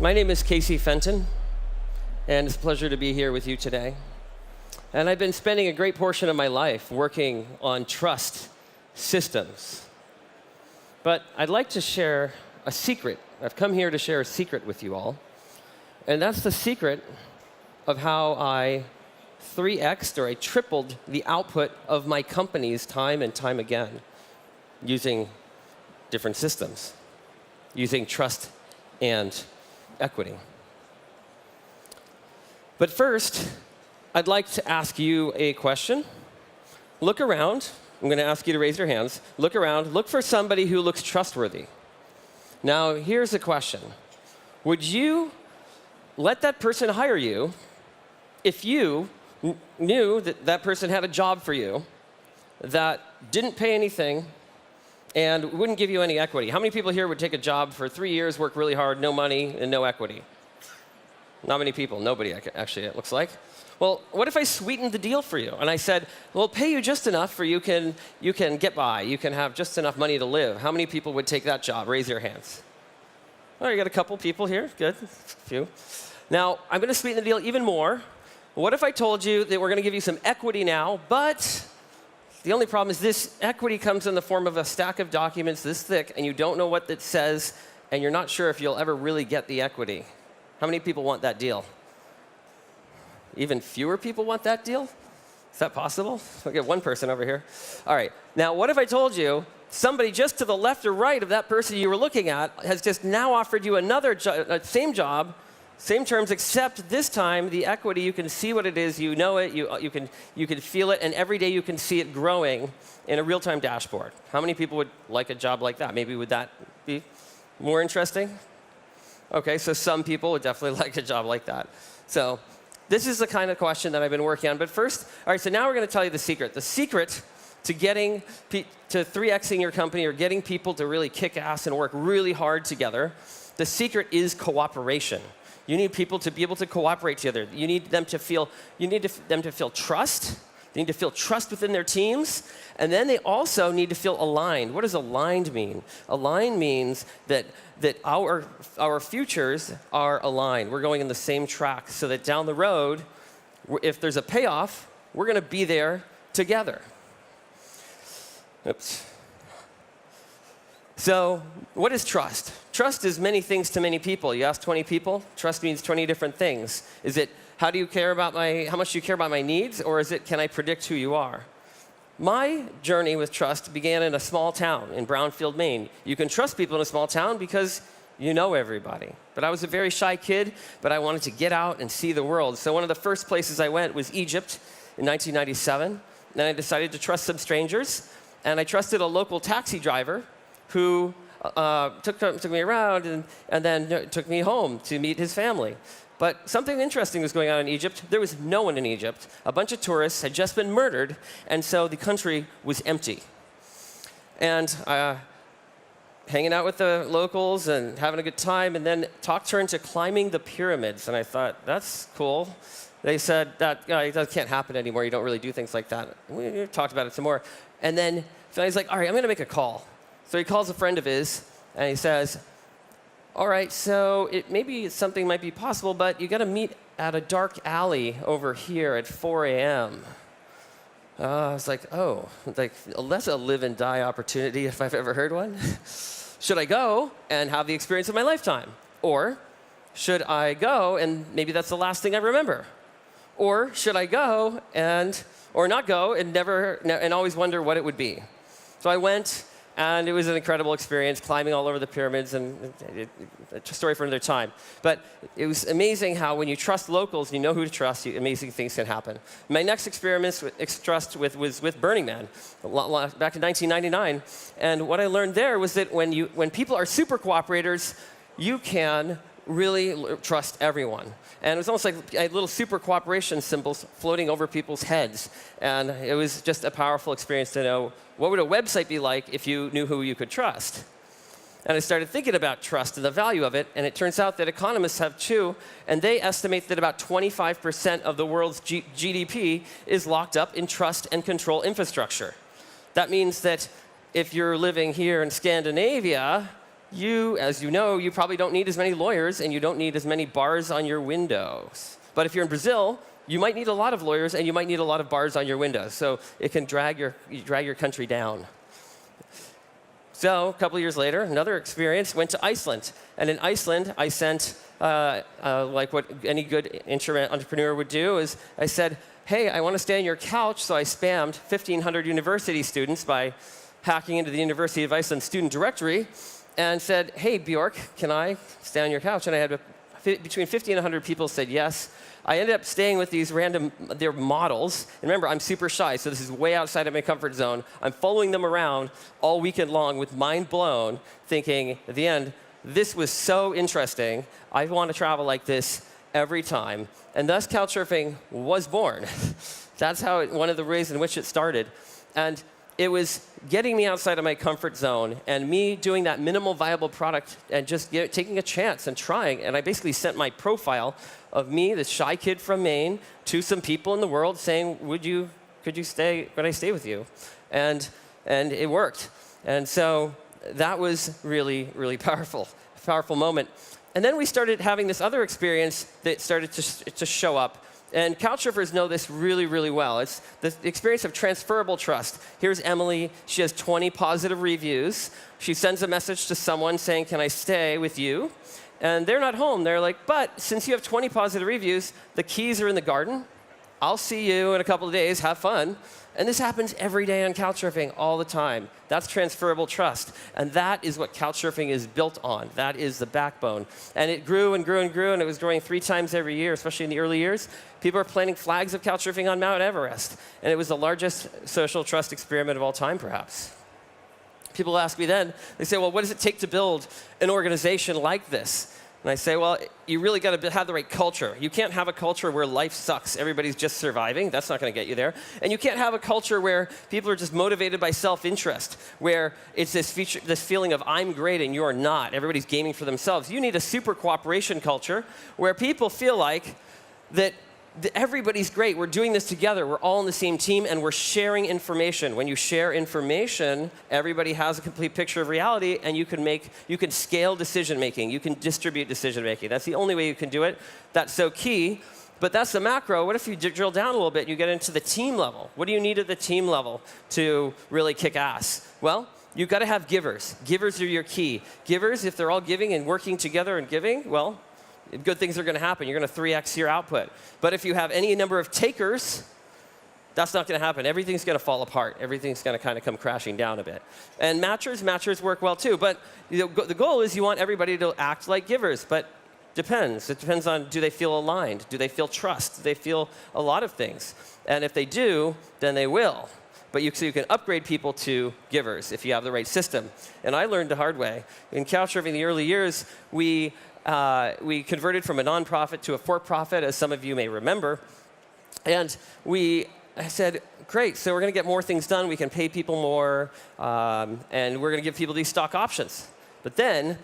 My name is Fenton, and it's a pleasure to be here with you today. And I've been spending a great portion of my life working on trust systems. But I'd like to share a secret. I've come here to share a secret with you all. And that's the secret of how I 3x'd or I tripled the output of my companies time and time again using different systems, using trust and equity. But first, I'd like to ask you a question. Look around. I'm going to ask you to raise your hands. Look around. Look for somebody who looks trustworthy. Now, here's the question. Would you let that person hire you if you knew that that person had a job for you that didn't pay anything and wouldn't give you any equity? How many people here would take a job for 3 years, work really hard, no money, and no equity? Not many people. Nobody, actually, it looks like. Well, what if I sweetened the deal for you? And I said, well, I'll pay you just enough for you can get by. You can have just enough money to live. How many people would take that job? Raise your hands. Oh, you got a couple people here. Good. A few. Now, I'm going to sweeten the deal even more. What if I told you that we're going to give you some equity now, but the only problem is this equity comes in the form of a stack of documents this thick, and you don't know what it says, and you're not sure if you'll ever really get the equity. How many people want that deal? Even fewer people want that deal? Is that possible? I'll get one person over here. All right. Now, what if I told you somebody just to the left or right of that person you were looking at has just now offered you another same job, same terms, except this time the equity, you can see what it is, you know it, you can feel it, and every day you can see it growing in a real-time dashboard. How many people would like a job like that? Maybe would that be more interesting? OK, so some people would definitely like a job like that. So this is the kind of question that I've been working on. But first, all right, so now we're going to tell you the secret. The secret to getting to 3xing your company or getting people to really kick ass and work really hard together, the secret is cooperation. You need people to be able to cooperate together. You need them to feel trust. They need to feel trust within their teams. And then they also need to feel aligned. What does aligned mean? Aligned means that our futures are aligned. We're going in the same track so that down the road, if there's a payoff, we're going to be there together. Oops. So what is trust? Trust is many things to many people. You ask 20 people, trust means 20 different things. Is it how much do you care about my needs, or is it can I predict who you are? My journey with trust began in a small town in Brownfield, Maine. You can trust people in a small town because you know everybody. But I was a very shy kid, but I wanted to get out and see the world. So one of the first places I went was Egypt in 1997. Then I decided to trust some strangers, and I trusted a local taxi driver who took me around and then took me home to meet his family. But something interesting was going on in Egypt. There was no one in Egypt. A bunch of tourists had just been murdered, and so the country was empty. And hanging out with the locals and having a good time, and then talk turned to climbing the pyramids. And I thought, that's cool. They said, that can't happen anymore. You don't really do things like that. We talked about it some more. And then he's like, all right, I'm going to make a call. So he calls a friend of his, and he says, all right, so maybe something might be possible, but you got to meet at a dark alley over here at 4 a.m. I was like, oh, that's a live and die opportunity if I've ever heard one. Should I go and have the experience of my lifetime? Or should I go and maybe that's the last thing I remember? Or should I go or not go and always wonder what it would be? So I went. And it was an incredible experience, climbing all over the pyramids, and a story for another time. But it was amazing how when you trust locals, you know who to trust, amazing things can happen. My next experiment was with Burning Man, back in 1999. And what I learned there was that when people are super cooperators, you can really trust everyone. And it was almost like I had little super cooperation symbols floating over people's heads. And it was just a powerful experience to know what would a website be like if you knew who you could trust. And I started thinking about trust and the value of it. And it turns out that economists have too. And they estimate that about 25% of the world's GDP is locked up in trust and control infrastructure. That means that if you're living here in Scandinavia, as you know, you probably don't need as many lawyers and you don't need as many bars on your windows. But if you're in Brazil, you might need a lot of lawyers and you might need a lot of bars on your windows. So it can drag your country down. So a couple of years later, another experience, went to Iceland. And in Iceland, I sent, like what any good internet entrepreneur would do, is I said, hey, I want to stay on your couch. So I spammed 1,500 university students by hacking into the University of Iceland student directory and said, hey, Bjork, can I stay on your couch? And I had between 50 and 100 people said yes. I ended up staying with these they're models. And remember, I'm super shy, so this is way outside of my comfort zone. I'm following them around all weekend long with mind blown, thinking at the end, this was so interesting. I want to travel like this every time. And thus, Couchsurfing was born. That's one of the ways in which it started. And it was getting me outside of my comfort zone and me doing that minimal viable product and just taking a chance and trying. And I basically sent my profile of me, this shy kid from Maine, to some people in the world saying, could I stay with you? And it worked. And so that was really, really powerful moment. And then we started having this other experience that started to show up. And Couchsurfers know this really, really well. It's the experience of transferable trust. Here's Emily. She has 20 positive reviews. She sends a message to someone saying, can I stay with you? And they're not home. They're like, but since you have 20 positive reviews, the keys are in the garden. I'll see you in a couple of days. Have fun. And this happens every day on Couchsurfing, all the time. That's transferable trust. And that is what Couchsurfing is built on. That is the backbone. And it grew and grew and grew, and it was growing 3 times every year, especially in the early years. People are planting flags of Couchsurfing on Mount Everest. And it was the largest social trust experiment of all time, perhaps. People ask me then, they say, well, what does it take to build an organization like this? And I say, well, you really got to have the right culture. You can't have a culture where life sucks. Everybody's just surviving. That's not going to get you there. And you can't have a culture where people are just motivated by self-interest, where it's this feeling of I'm great and you're not. Everybody's gaming for themselves. You need a super cooperation culture where people feel like that everybody's great. We're doing this together. We're all on the same team, and we're sharing information. When you share information, everybody has a complete picture of reality, and you can scale decision-making. You can distribute decision-making. That's the only way you can do it. That's so key. But that's the macro. What if you drill down a little bit and you get into the team level? What do you need at the team level to really kick ass? Well, you've got to have givers. Givers are your key. Givers, if they're all giving and working together and giving, well, good things are going to happen. You're going to 3x your output. But if you have any number of takers, that's not going to happen. Everything's going to fall apart. Everything's going to kind of come crashing down a bit. And matchers work well too. But the goal is you want everybody to act like givers. But depends. It depends on, do they feel aligned? Do they feel trust? Do they feel a lot of things? And if they do, then they will. But so you can upgrade people to givers if you have the right system. And I learned the hard way. In Couchsurfing in the early years, we converted from a nonprofit to a for-profit, as some of you may remember. And I said, great, so we're going to get more things done. We can pay people more, and we're going to give people these stock options. But then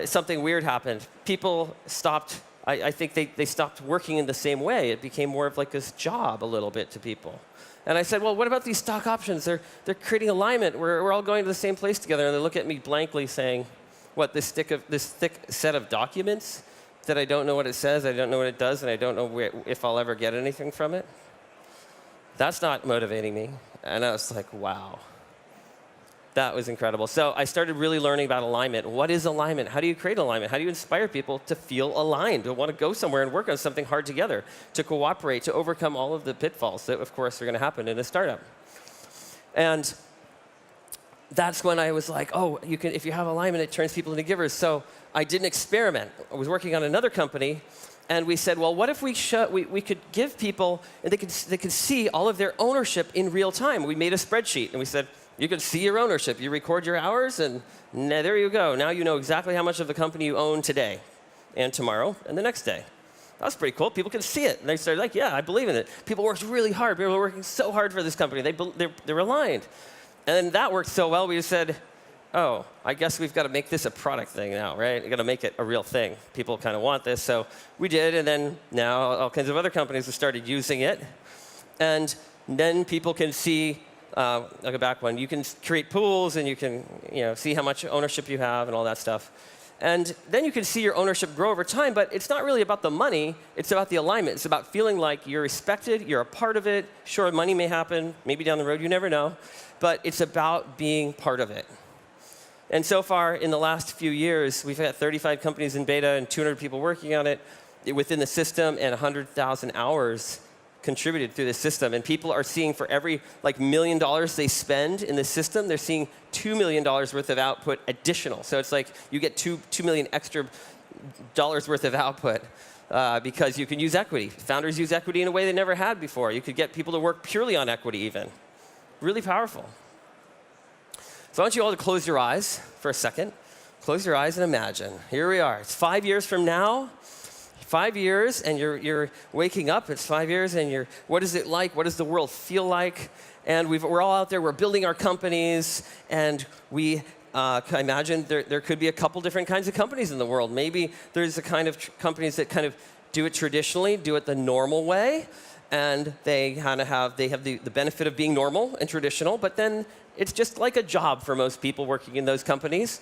something weird happened. People stopped, I think they stopped working in the same way. It became more of like this job a little bit to people. And I said, well, what about these stock options? They're creating alignment. We're all going to the same place together. And they look at me blankly saying, what, this thick set of documents that I don't know what it says, I don't know what it does, and I don't know if I'll ever get anything from it? That's not motivating me. And I was like, wow. That was incredible. So I started really learning about alignment. What is alignment? How do you create alignment? How do you inspire people to feel aligned, to want to go somewhere and work on something hard together, to cooperate, to overcome all of the pitfalls that, of course, are going to happen in a startup? And that's when I was like, oh, if you have alignment, it turns people into givers. So I did an experiment. I was working on another company, and we said, well, what if we could give people, and they could see all of their ownership in real time. We made a spreadsheet, and we said, you can see your ownership. You record your hours, and there you go. Now you know exactly how much of the company you own today and tomorrow and the next day. That was pretty cool. People could see it. And they started like, yeah, I believe in it. People worked really hard. People were working so hard for this company. They're aligned. And then that worked so well, we just said, oh, I guess we've got to make this a product thing now, right? We've got to make it a real thing. People kind of want this. So we did, and then now all kinds of other companies have started using it. And then people can see I'll go back one. You can create pools, and you can see how much ownership you have and all that stuff. And then you can see your ownership grow over time, but it's not really about the money. It's about the alignment. It's about feeling like you're respected, you're a part of it. Sure, money may happen, maybe down the road, you never know. But it's about being part of it. And so far, in the last few years, we've had 35 companies in beta and 200 people working on it within the system, and 100,000 hours contributed through the system. And people are seeing for every $1 million they spend in the system, they're seeing $2 million worth of output additional. So it's like you get $2 million extra dollars worth of output because you can use equity. Founders use equity in a way they never had before. You could get people to work purely on equity even. Really powerful. So I want you all to close your eyes for a second. Close your eyes and imagine. Here we are. It's 5 years from now. 5 years, and you're waking up. It's 5 years, and what is it like? What does the world feel like? And we're all out there. We're building our companies, and we can imagine there could be a couple different kinds of companies in the world. Maybe there's a kind of companies that kind of do it traditionally, do it the normal way, and they kind of have the benefit of being normal and traditional. But then it's just like a job for most people working in those companies.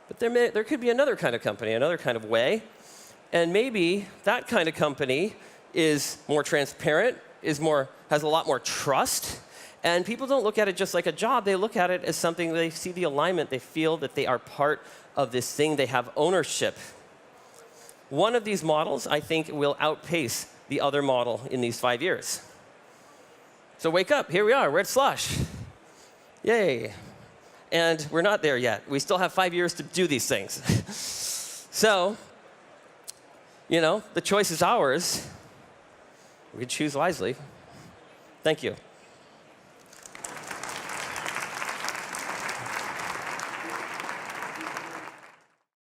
But there could be another kind of company, another kind of way. And maybe that kind of company is more transparent, has a lot more trust. And people don't look at it just like a job. They look at it as something, they see the alignment. They feel that they are part of this thing. They have ownership. One of these models, I think, will outpace the other model in these 5 years. So wake up. Here we are. We're at Slush. Yay. And we're not there yet. We still have 5 years to do these things. So, the choice is ours. We can choose wisely. Thank you.